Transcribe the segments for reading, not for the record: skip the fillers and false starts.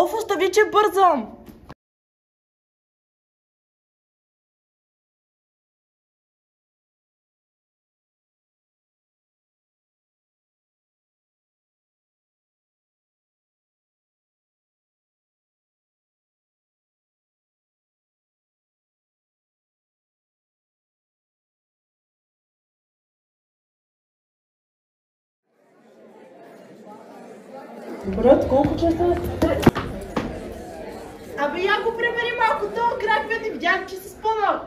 Остави, че бързам! Брат, колко часа? Абе, я го пребери малко този крак, бе, не видях, че се спънах.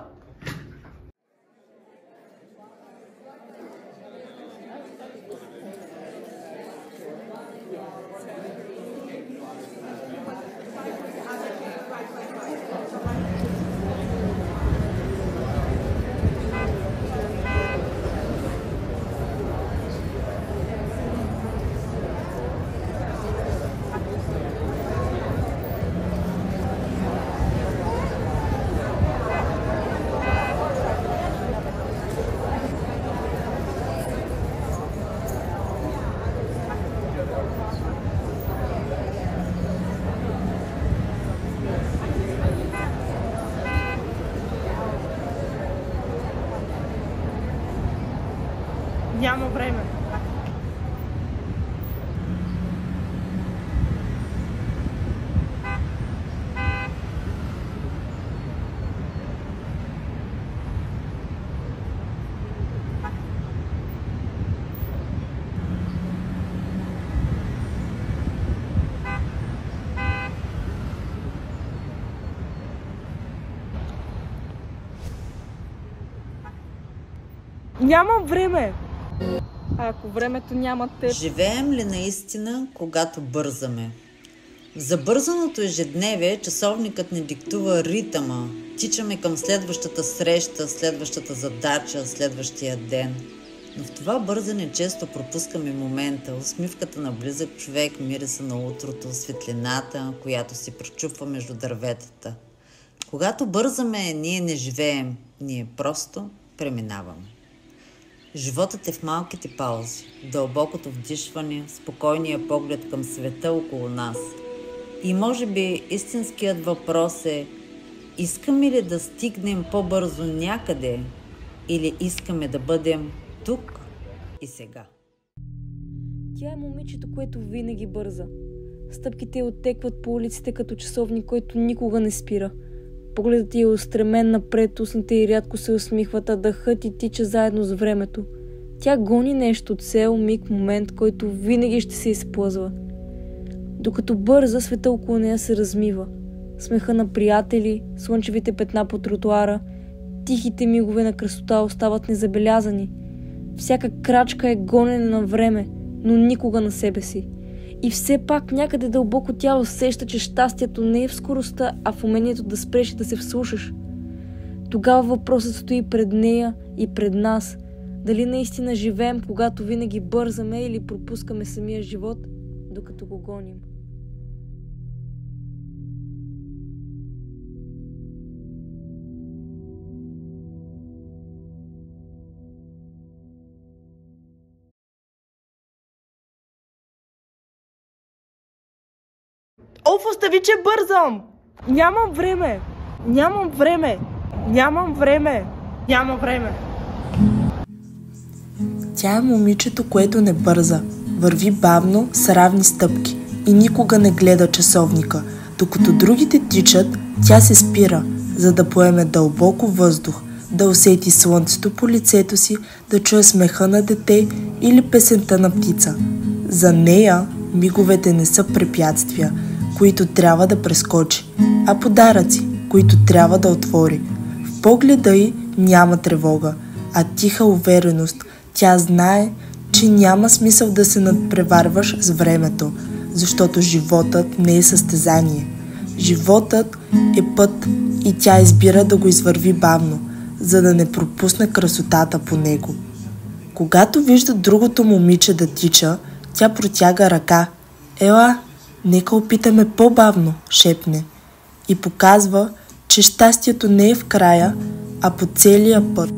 Няма време. Нямам време. А ако времето няма теб... Живеем ли наистина, когато бързаме? В забързаното ежедневие часовникът ни диктува ритъма. Тичаме към следващата среща, следващата задача, следващия ден. Но в това бързане често пропускаме момента, усмивката на близък човек, мириса на утрото, светлината, която си прочупва между дърветата. Когато бързаме, ние не живеем, ние просто преминаваме. Животът е в малките паузи, дълбокото вдишване, спокойния поглед към света около нас. И може би истинският въпрос е: искаме ли да стигнем по-бързо някъде или искаме да бъдем тук и сега? Тя е момичето, което винаги бърза. Стъпките оттекват по улиците като часовник, който никога не спира. Погледът ѝ е устремен напред, устните ѝ рядко се усмихват, а дъхът ѝ тича заедно с времето. Тя гони нещо, цел, миг, момент, който винаги ще се изплъзва. Докато бърза, света около нея се размива. Смеха на приятели, слънчевите петна по тротуара, тихите мигове на красота остават незабелязани. Всяка крачка е гонене на време, но никога на себе си. И все пак някъде дълбоко тя усеща, че щастието не е в скоростта, а в умението да спреш и да се вслушаш. Тогава въпросът стои пред нея и пред нас. Дали наистина живеем, когато винаги бързаме, или пропускаме самия живот, докато го гоним. Остави, че бързам! Нямам време! Нямам време! Нямам време! Няма време! Тя е момичето, което не бърза. Върви бавно, с равни стъпки и никога не гледа часовника. Докато другите тичат, тя се спира, за да поеме дълбоко въздух, да усети слънцето по лицето си, да чуе смеха на дете или песента на птица. За нея миговете не са препятствия, които трябва да прескочи, а подаръци, които трябва да отвори. В погледа й няма тревога, а тиха увереност. Тя знае, че няма смисъл да се надпреварваш с времето, защото животът не е състезание. Животът е път и тя избира да го извърви бавно, за да не пропусне красотата по него. Когато вижда другото момиче да тича, тя протяга ръка. Ела, нека опитаме по-бавно, шепне. И показва, че щастието не е в края, а по целия път.